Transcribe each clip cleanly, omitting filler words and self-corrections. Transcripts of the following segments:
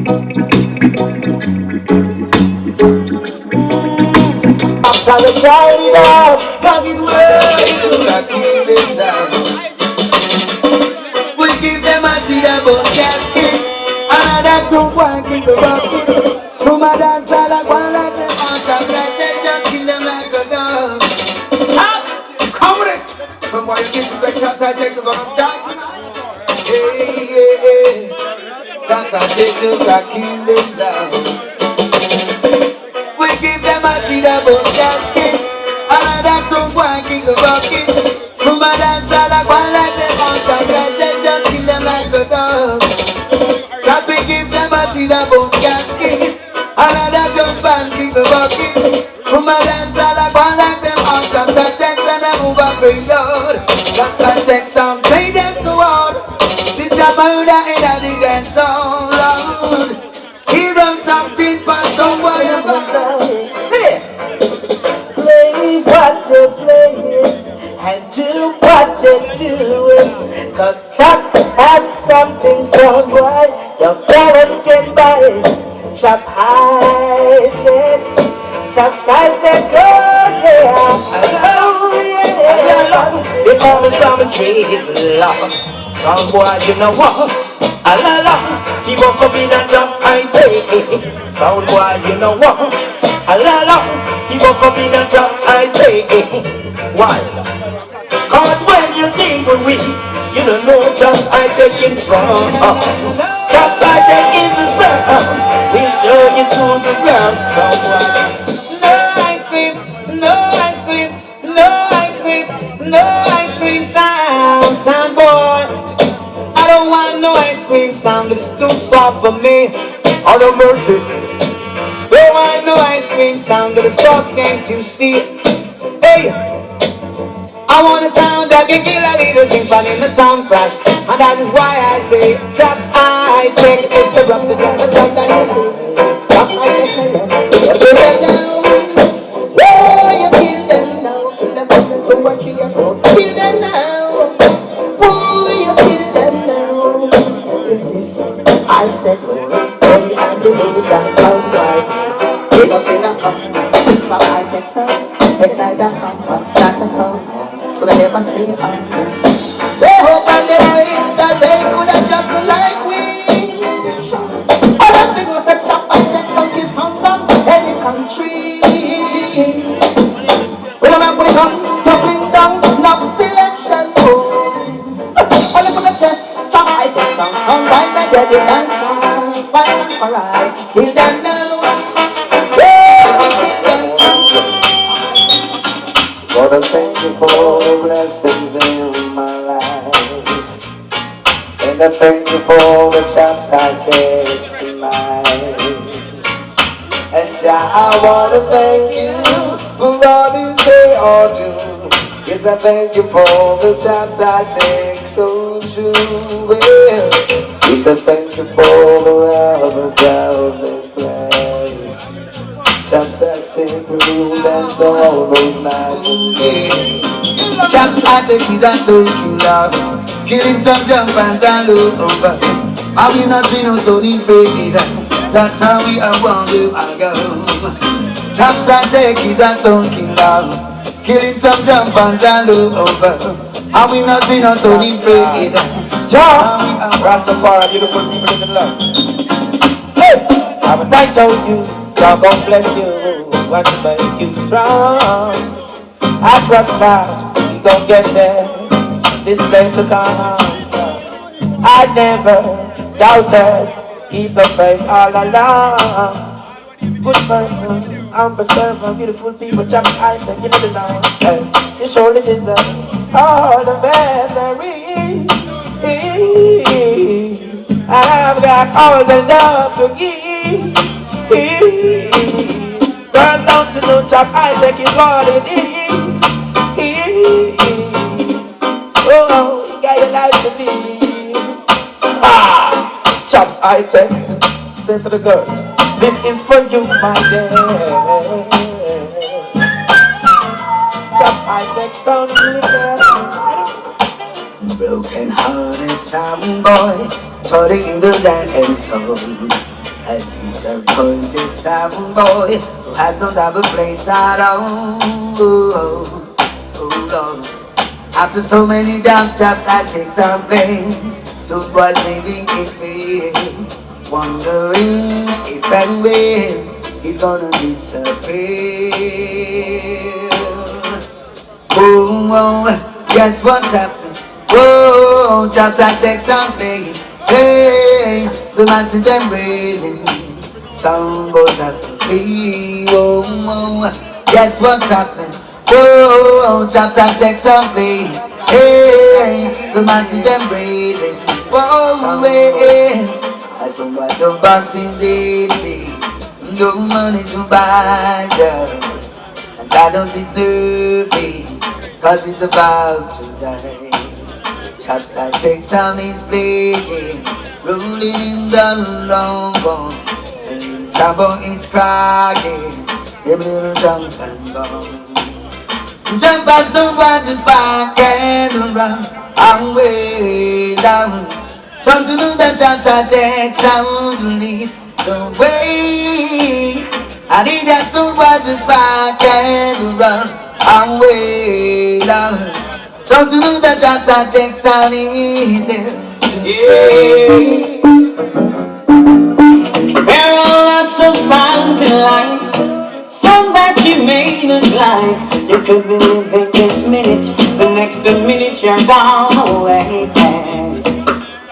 I'm the child of we give them a seed about casket. And that don't want to give up. From a dance all I want like them on top like them, just kill them like a dog. Up, come with it. Somebody give me the chance I take the bomb down. Hey, hey, hey. That's how they do, I kill them down. We give them a seed about casket. And that don't want to give up. From a dance all I want like them on top like them, just kill them like a dog. That we give them a seed about casket. Another jump and kick the bucket. From a dance all I want like them on top that text and they move and bring loud. That text and play them so hard. This a murder in a the dance so loud. He runs something for someone else. Hey! play what you're playing and do what you're doing. Cause Chaps have something so bright, just let us get by it. Chaps-Hitech, Chaps-Hitech, oh yeah, oh yeah. They call me some dreadlocks. Some boy, you know what? A la la, he woke up in a Chaps-Hitech. Some boy, you know what? A la la, he woke up in a Chaps-Hitech. Why? Cause when you think we you don't know Chaps-Hitech is strong. Chaps-Hitech is the sun. We'll turn you to the ground. Some boy. No ice cream, no ice cream, no ice cream, no ice cream sound, sound boy. I don't want no ice cream sound, it's too soft for me. All the mercy. Don't want no ice cream sound, but it's soft, can't you see? Hey, I want a sound that can kill a leader, symphony in the sound crash. And that is why I say Chaps-Hitech is the represent the top that is true. Chaps-Hitech, you kill them now, kill them so what you get for? Kill them now, oh, you kill them now. If this, I said, oh, and the little dance sound right. Big up in a cup, Chaps-Hitech sound, it's like that man, that's the sound. But I never stay on. They hope and they pray that they could have just like we. All of them was a Chaps-Hitech sound, this sound from any country. When I'm going to come, to fling down, no selection. All of them test, Chaps-Hitech sound right, and they're the dance fine and alright. Kill them now. Lord, I thank you for the blessings in my life, and I thank you for the Chaps-Hitech tonight. And Jah, I wanna thank you for all you say or do. Yes, I thank you for the Chaps-Hitech so true. Well, yes, I thank you for the love down they play. Chaps-Hitech rule dance all night. Chaps-Hitech is a soul killer, killing some jump and over. I will not see no soul afraid. That's how we are born to go. Chaps-Hitech is a soul killer, killing some jump and over. I will not see no soul afraid. Rastafari, beautiful people in the love. Hey, I'm a tight told you, God gon' bless you, want to make you strong. I trust God, you gon' get there, this day to come. I never doubted, keep the faith all along. Good person, humble servant, beautiful people, Chaps-Hitech, you know the line. Hey, you surely deserve all the misery. I've got all the love to give. Girl, don't you know Chaps-Hitech is what it is. Oh, you got your life to live. Ah, Chaps-Hitech, say to the girls, this is for you, my dear. Chaps-Hitech sound really good. Broken hearted sound boy, turning the dancehall. A disappointed sound boy who has no double plates at all. Oh, Lord. After so many dance jobs, I take some place. Soon boys living in fear, wondering if and when he's gonna disappear. Oh, guess what's happening? Whoa, jobs I take some place. Hey, the masses them wailing. Some boys have to leave. Oh, guess what's happening? Whoa, jobs I take some place. Hey, the masses them wailing. Whoa, hey, I saw what the box is empty. No money to buy drugs. And Thanos is nervy, cause he's about to die. Chaps-Hitech sound is playing, rolling in the long bone. And Sabo is crying, them little jump and bone. Jump out so far, just back and run, I'm way down. Time to do that Chaps-Hitech sound release, don't wait. I need that so far, just back and run, I'm way down. Time to do that Chaps-Hitech sound easy. Yeah. There are lots of sounds in life, some that you may not like. You could be living this minute, the next minute you're gone away.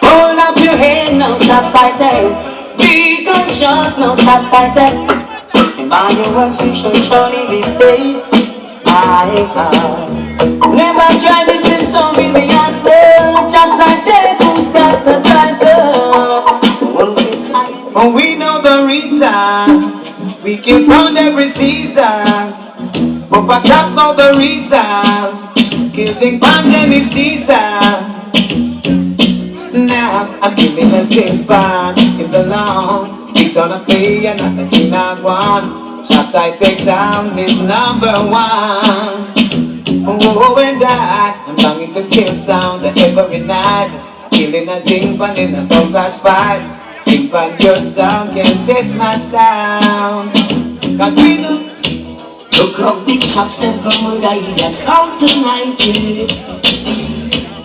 Hold up your head, no Chaps-Hitech. Be conscious, no Chaps-Hitech. And by your works you shall surely be paid. Never try this song with the anthem. Chaps-Hitech, who's got the title? Oh, we know the reason. We can sound every season. But perhaps know the reason. Killing pandemic season. Now I'm giving a symphony in the long. It's on a play and not a thing I want. Chaps-Hitech sound is number one. Oh, and I'm longing to kill sound every night. Killing a symphony in a sound flash pipe. Symphony your sound can test my sound. Cause we know. Look how big chops them come with that sound tonight, yeah.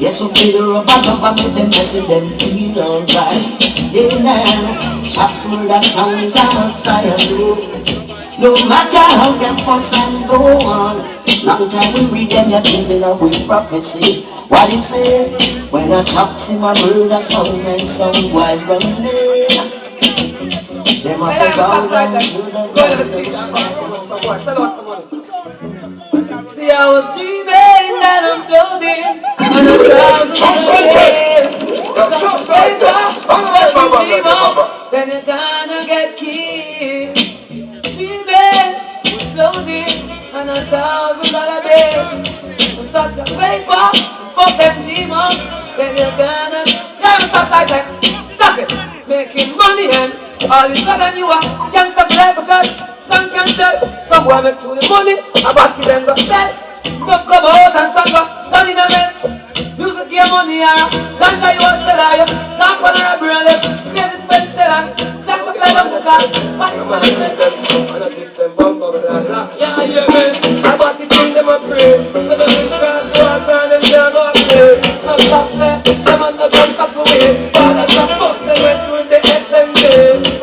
Yes, we play the rubber dub and make them message them feel alright. Yeah, nah, chops murder sound is a messiah, no matter how them fuss and go on. Long time we read them, your things in a weak prophecy. What it says, when a chops in a murder sound and some while running them a fall down to the See, I was dreaming that I'm floating on a thousand waves. Then you're gonna get killed. Dreaming, floating on $1,000 bill. Touch your paper, fuck them demons. Then you're gonna Chaps-Hitech, chop it, making money and all this other you are youngster play because some can tell. Some boy make through the money, a body them go sell. Enough come out and some go turn in a man. Music give money, lunch you a seller, you lamp on a rubber and left. Play this bed seller, jack up like a song. But it's money make them, and I kiss them bum bum and rocks. Yeah, yeah, man, a body thing them a pray. So them in cross water and them can't go astray. Some stop say, them on the drum stop away. Father just bust them went through the SMJ.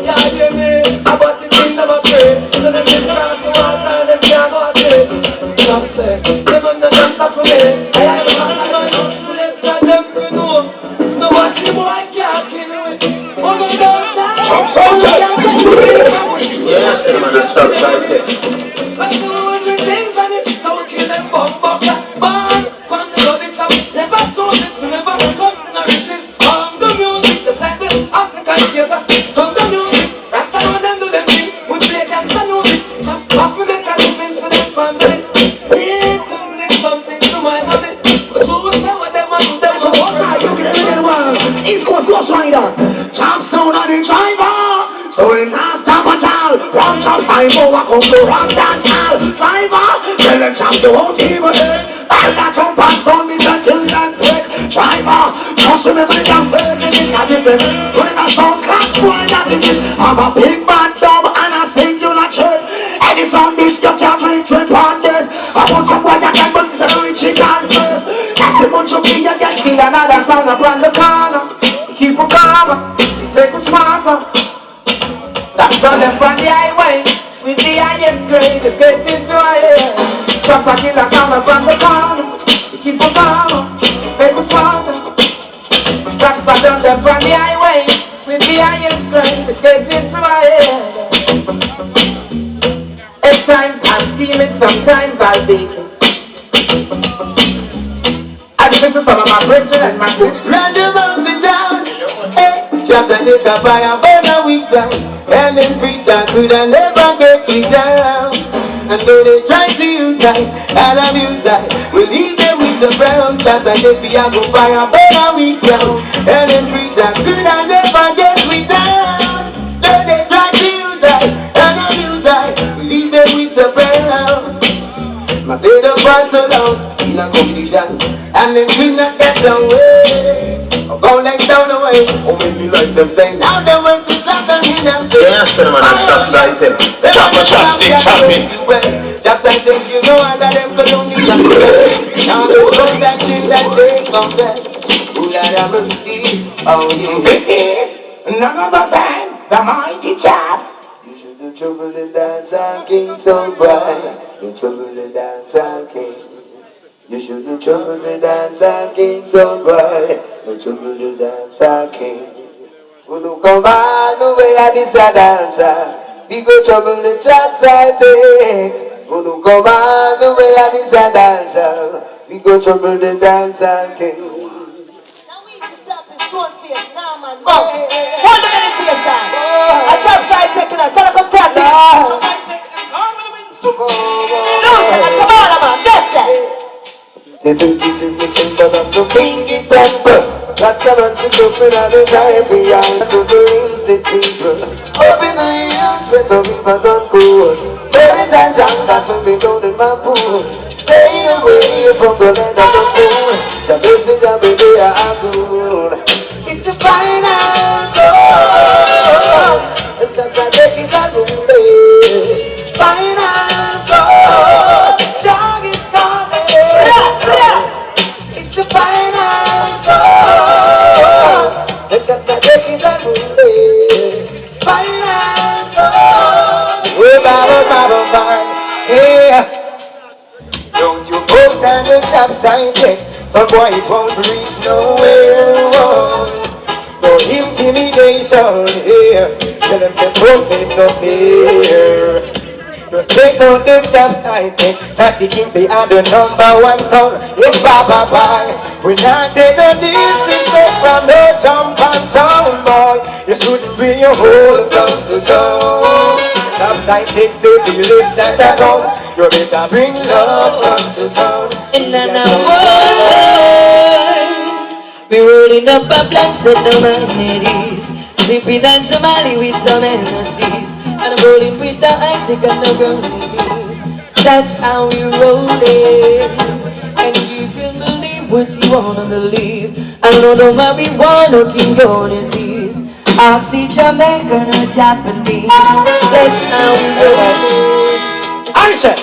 Yeah, yeah, man, a body thing them a pray. So them in cross water and them can't go astray. Some say, them on the drum stop away. I have a house I don't sleep and them free no. No body boy can't kill me. Oh no, don't try. Chaps-Hitech. Yes, man, a Chaps-Hitech. But do 100 things and it, so we kill them bomb like bomb. From the love it up, never told it, never comes in the riches. From the music, the side of African shaker. From the music, that's the how them do them thing. We play gangsta music, just off we make a living for them family. Need to make something to my mommy. But you will say what them and them will walk. You get rid of the world. East Coast Ghost Rider. Champ sound on the driver. So him not stop at all. One Chaps 5 over come to rock DANCEHALL. Driver, tell them Chaps you won't even hit. All that jump and from is a kill and quick. Driver, just remember the dance burning in as if they're running a sound class boy, that is it. I'm a big bad dub and I sing you like shit. And it's on this, you can't reach with panders. I want some boy that can but it's an original bird. That's the bunch of me, you get me another song around the corner. Keep a cover, take a smarter. That's on them from the highway with the highest grade, it's getting to a head. Chops are killer sound from the corner. Keep a cover, take a smarter. Chops are done them from the highway with the highest grade, it's getting to a head. At times I steam it, sometimes I bake it. I give it to some of my brethren and my sisters. Run the mountain down. Hey, Chaps and take a fire, burn a week time. And in free time, could I never get it down? And though they try to use I and abuse I, we'll leave them with the brown. Chaps and take the go fire, burn a week time. And in free time, could I never get it down? Though they try to use I and abuse I, we'll leave them with the brown. My day don't fall so long in a competition, and them could not get away. Or go next down the way, or maybe like them saying, now they want to slap them in them. Yes, man, I'm Chaps-Hitech. Chaps-Hitech, Chaps-Hitech, you know that them could only get away. Now the song that shit that they confess, who that I will see, oh yeah. This is none other than the mighty Chap. You should do trouble the dancehall king so bright. You trouble the dancehall king. You should do trouble the dancehall king so bright. You trouble the dancehall king. Who do come all the way at this a dancer? We go trouble the Chaps-Hitech. Who do come all the way at this a dancer? We go trouble the dancehall king. Now we should tap his stone face, nah man. Hold the meditation. A Chaps-Hitech, you know, shut up and start it. No, shut up, come on, man, that's it. 76 but I'm the king in temple. Last time I'm sit up in the time we are to the instant people. Up in the hills where the river don't cool. Every time Janga swim me down in my pool. Staying away from the land of the pool. The blessings of the day are good. It's the final goal. The Chaps-Hitech is a rule. Final goal. Jog is coming. It's the final goal. The Chaps-Hitech is a rule. Final goal. Oh, Baba, hey. Don't you post on the Chaps-Hitech. Some boy it won't reach nowhere. No intimidation here. Tell them just don't face no fear. Just check out the Chaps-Hitech. That the king say I'm the #1 son. It's Baba Bye. We not take no disrespect from no jump and town boy. You shouldn't bring your whole son to down. Chaps-Hitech say you live that alone. You better bring love to town. In another world, we rolling up a blunt set down on ladies, sipping on Somali with some NOCs, and I'm rolling with the Hitech and the brownies. That's how we rolling, and you can believe what you wanna believe. I know the marijuana can go on disease. Ask the Jamaican or Japanese. That's how we rolling. Answer.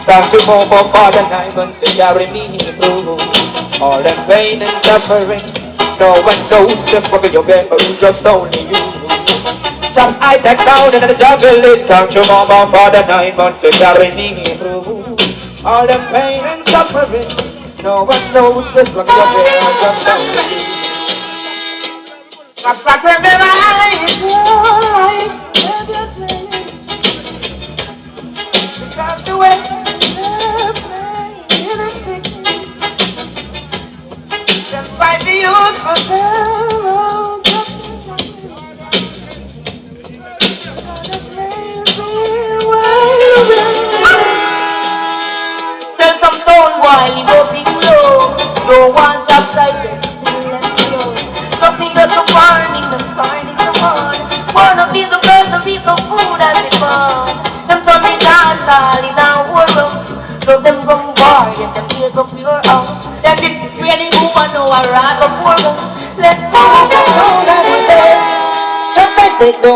Thank you for the 9 months you carry me through all the pain and suffering. No one knows just what you're getting, just only you. Chaps-Hitech sound and the juggling. Thank you mama for the 9 months you carry me through all the pain and suffering. No one knows just what you're getting, just only you. Chaps-Hitech live life, because the way they're playing in a city, them fight the youth for their own Tell some sound boy, live up in low. Don't want Chaps-Hitech, let me go. Nothing but the warning, the starting the morning. One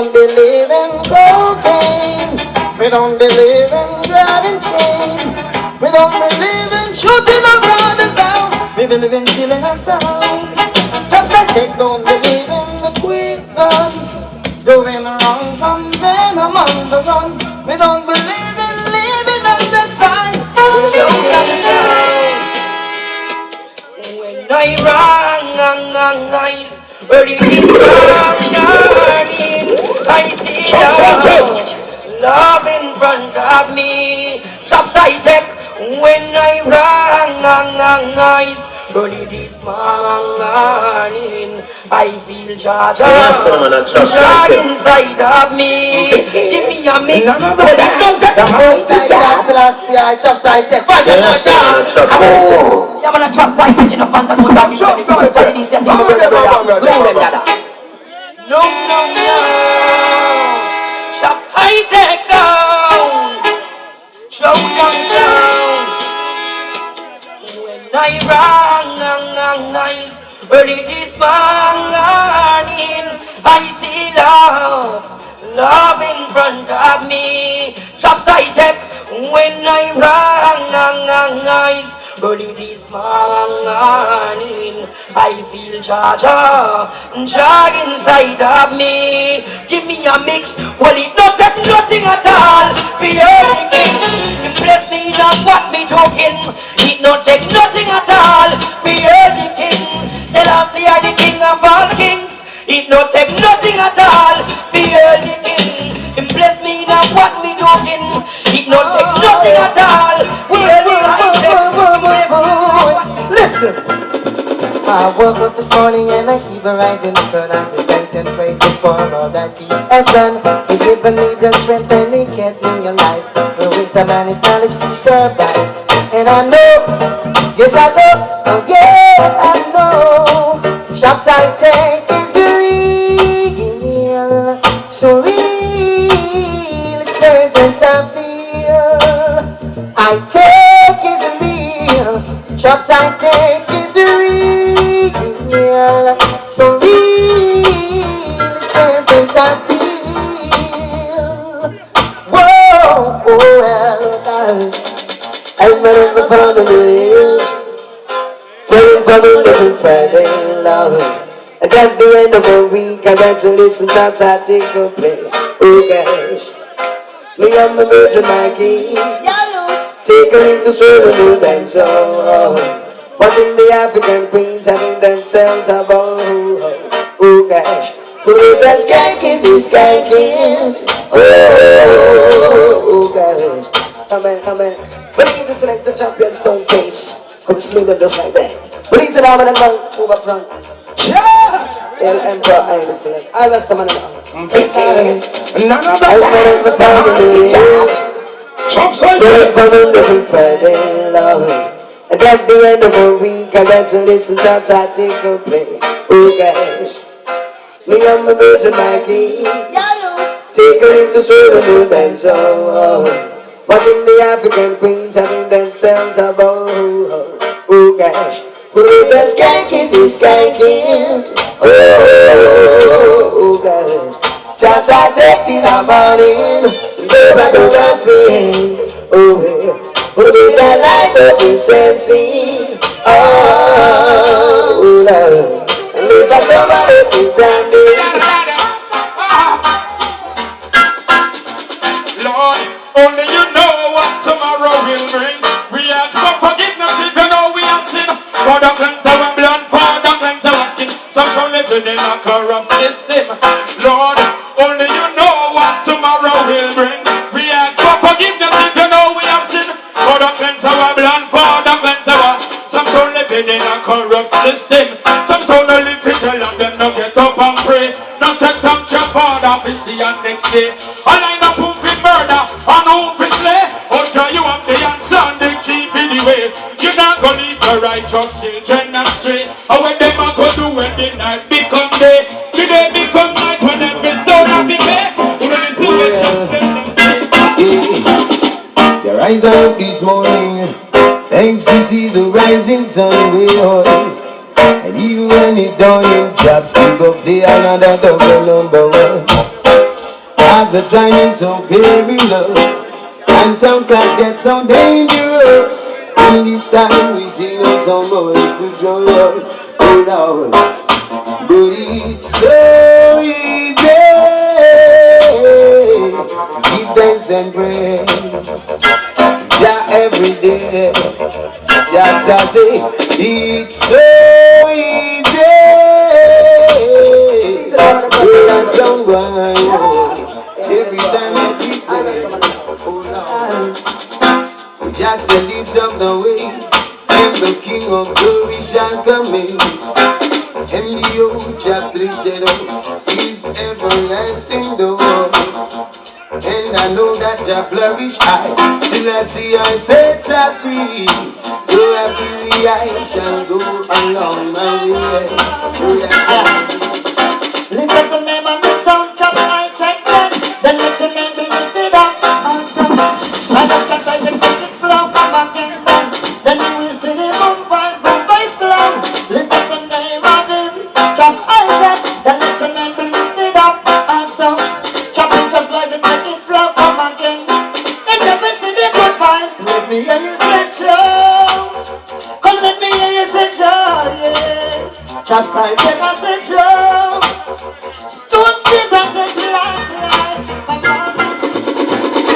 don't believe in cocaine. We don't believe in driving chain. We don't believe in shooting around and down. We believe in killing a sound. Chaps-Hitech don't believe in the quick gun. Doing wrong from then I'm on the run. We don't believe in living on the time. We don't have the sound. When I run, nice, early this morning, I see love in front of me. Chaps-Hitech. When I run, nice, early this morning, I feel charged inside of me. Give me a mix. The most I Chaps-Hitech. Yeah, man, a Chaps-Hitech in a phantom mood. No, Chaps-Hitech sound. Show young sound. When I run, nice, early this morning, I see love in front of me. Chaps-Hitech. When I run, nice, early this morning, I feel charged inside of me. Give me a mix. Well, it don't take nothing at all. For your king, impress me not what me doing. It don't take nothing at all. For your king, Selassie are the king of all kings. It don't take nothing at all. For your king, impress me not what me doing. It don't take nothing at all. For your Listen, I woke up this morning and I see the rising sun. I give thanks and praises for all that He has done. He's given me the strength and He kept me alive. The wisdom and His knowledge to survive. And I know, yes I know, oh yeah I know, Chaps-Hitech is real, so real. Its presence I feel. I take is real. Chaps-Hitech is real, so real. Its presence I feel. Whoa, oh well, I'm running the fun of the hills, telling from the little Friday love. And at the end of the week, I got to listen to Chaps-Hitech go play. Oh gosh, me and the Virgin Mikey, take a little stroll in the dance hall, watching the African queens having themselves a ball. Oh gosh, we're just skanking, be skanking. Oh gosh, amen. Believe this like the champion stone face, come smooth and just like that. Believe it, I'm in the over front. El Emperor, I listen. I rest a man in the family. Chaps-Hitech from a little Friday love. And at the end of the week, I got to listen to Chaps-Hitech go play. Oh gosh, me and the Virgin Mikey, take a little stroll in the dance hall, watching the African queens having themselves a ball. Oh gosh, we're just skanking, be skanking. Oh gosh, Chaps-Hitech in the morning, go back to that way. Oh yeah, we'll be the life of the sensing. Oh Lord, and if I somebody pretending. Lord, only you know what tomorrow will bring. We ask for forgiveness if you know we have sinned. For the cleanse our blood, for the cleanse our skin. Some so living in a corrupt system. Lord, only you know what tomorrow will bring. We ask for forgiveness if you know we have sinned. For the cleanse our blood, for the cleanse our. Some so living in a corrupt system. Some so no live to tell them no get up and pray. No set up your father to see you next day. A line of proof in murder and who we slay. Oh sure you have the answer and they keep in the way. You're not gonna leave the righteous children astray. And when them a go do when the night become day. Today become night when every soul have been made. You rise up this morning, thanks to see the rising sun we hold. And even when it down in Chaps, you go play another double number one. Cause the time is so perilous, and some clouds get so dangerous. In this time we see no some boys to join us. Oh Lord, but it's so easy. Give thanks and pray, yeah, every day. Just I say, it's so easy. When someone every time I see them, oh Lord, just a lift up the way, and the King of Glory shall come in. And the old chaps lifted up his everlasting doors. And I know that I flourish high, till I see I set her free. So happily I shall go along my way. Lift up the name of the sound, Chaps-Hitech, then let your name be lifted up. And the Chaps-Hitech make it flow, come again, then you will see the boom voice glow. Lift up the name of him, Chaps-Hitech, then let your name be lifted up. So, chopping just like it, make it flow, come again. And never see the good vibes, let me hear you say so. Cause let me hear you say so, yeah. Chaps-Hitech, I say so.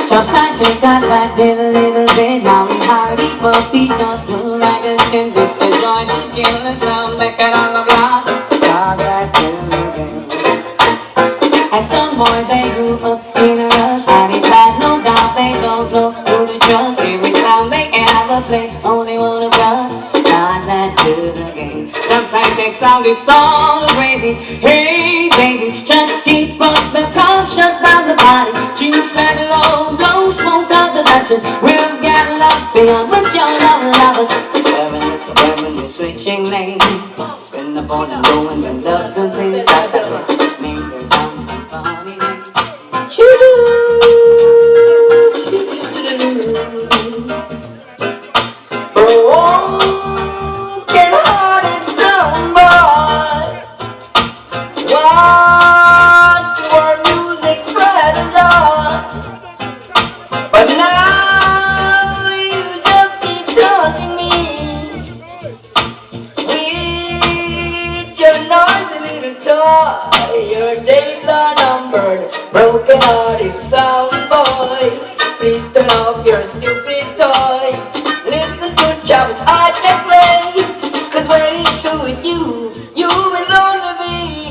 Chaps-Hitech got back in a little bit. Now we hardy for feet on two like a Kendrick. The joint to kill the sound, make it on the block. Got back in again. And some boy they grew up in a rush, and it's had no doubt they don't know who to trust. Every sound they ever play, only one of us. Got back to the game. Chaps-Hitech sound, it's all gravy. Hey baby, just keep up the top, shut down the body. Juice and low, blow smoke out the matches. We'll get love beyond what your love lovers. We're switching lanes. Spin the ball and going when loves and things. Chaps-Hitech make the sound some funny names. Broken hearted soundboy, once your music spread a lot, but now you just keep taunting me with your noisy little toy. Your days are numbered, broken hearted soundboy. Please turn off your stupid toy. Listen to Chaps-Hitech play, cause when it's true with you, you belong to me.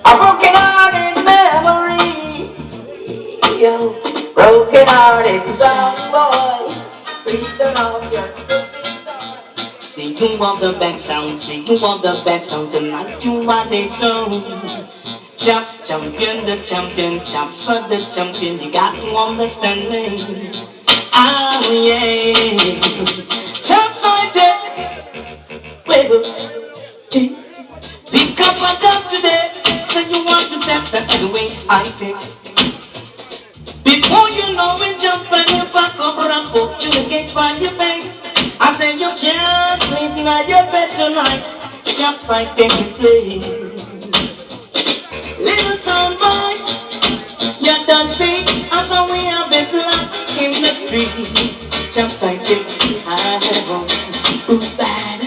A broken hearted memory, yo, broken hearted soundboy. Please turn off your stupid toy. Say you want the bad sound, say you want the bad sound. Tonight you want it so. Chaps champion, the champion, Chaps are the champion. You got to understand me. Oh yeah. Chaps-Hitech, wiggle, pick up a top today. Say you want to test that the way I take. Before you know it, jump and you pack up and put to the gate by your face. I say you can't sleep in your bed tonight. Chaps-Hitech is playing. Little soundboy, you're dancing, and so we have a black in the street. Chaps-Hitech, I have one. Who's bad?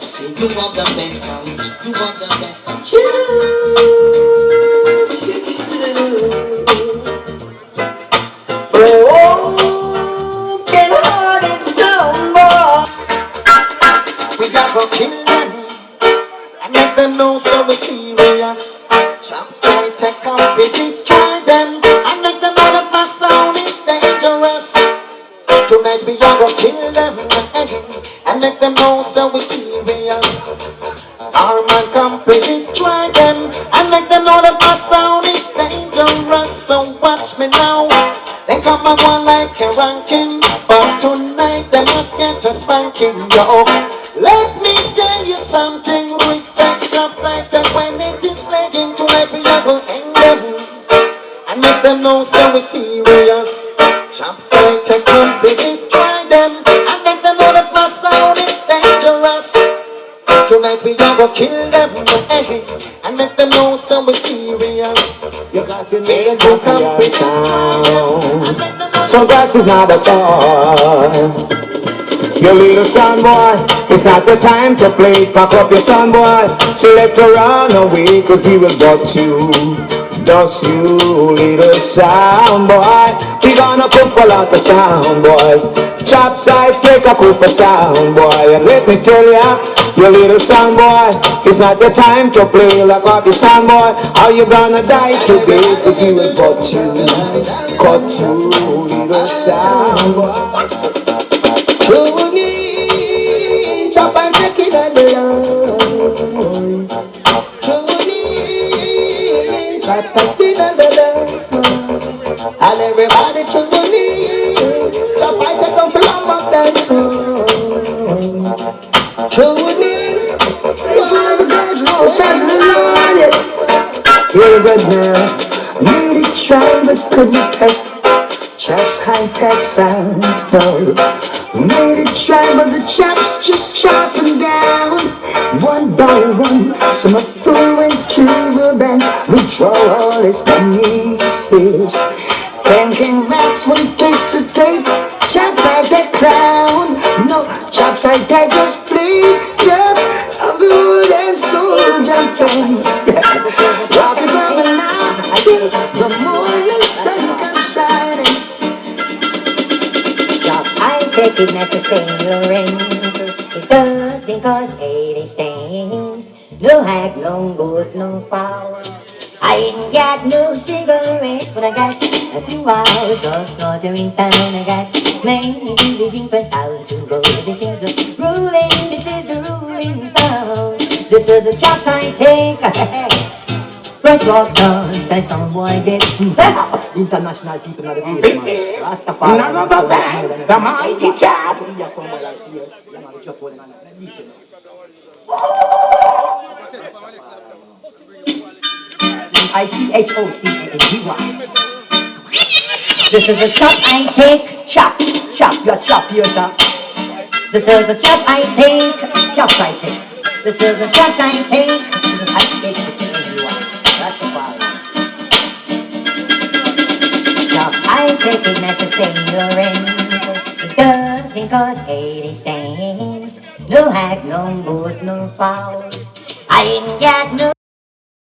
Say you want the best sound, you want the best sound. Broken hearted soundboy. We gotta kill them and make them know so we're serious. Chaps-Hitech come, we destroy them and make them know that my sound is dangerous. Tonight we gonna kill them and make them know so we're serious. Our man come, we destroy them and make them know that my sound is dangerous. So watch me now. They come and go like a ranking, but tonight they must get a spanking, yo. Let me tell you something, respect Chaps-Hitech when it is playing. Tonight we are going to hang them and make them know so we're serious. Chaps-Hitech come, we destroy them and make them know that my sound is dangerous. Tonight we gonna kill them and make them know so we're serious. You got to make to come with sound. So that is not a thought. Your little son boy, it's not the time to play. Cock up your son boy, select a run away, cause he will got you. Does you, little sound boy? We gonna cook a lot of sound boys. Chaps-Hitech a cook for sound boy. And let me tell ya, your little sound boy, it's not the time to play. Like up your sound boy, how you gonna die today? Cause he will cut you, little sound boy. Tune chop and take it on the line. Tune chop and take it on the line. And everybody tune chop and take up from up that song. Tune if all the girls go fast and long, here we go now. Made it try but couldn't test. Chaps-Hitech sound, no. Made it try, but the chaps just chop them down. One by one, some a fool went to the bank, withdraw all his pennies, thinking that's what it takes to take Chaps-Hitech crown. No, Chaps-Hitech just played just of the wood and soul jumping. Walking from the night till the morning sun comes shining. Take it not to say you're in. It doesn't cause 80 cents. No hack, no good, no power. I ain't got no cigarettes, but I got a few hours of slaughtering time. I got plenty living for house to go. This is the ruling, this is the ruling sound. This is the Chaps-Hitech. Fresh walk down, that's some boy did. International people know the place. This is none other than the mighty Chap. ICHOCANDY. This is the Chaps-Hitech. Chop, your chop, your chop. This is the Chaps-Hitech. Chaps-Hitech. This is the Chaps-Hitech. This is ICHOCANDY. That's the problem. Chaps-Hitech is not the same you're in. It doesn't cost 80 cents. No hack, no wood, no foul. I ain't got no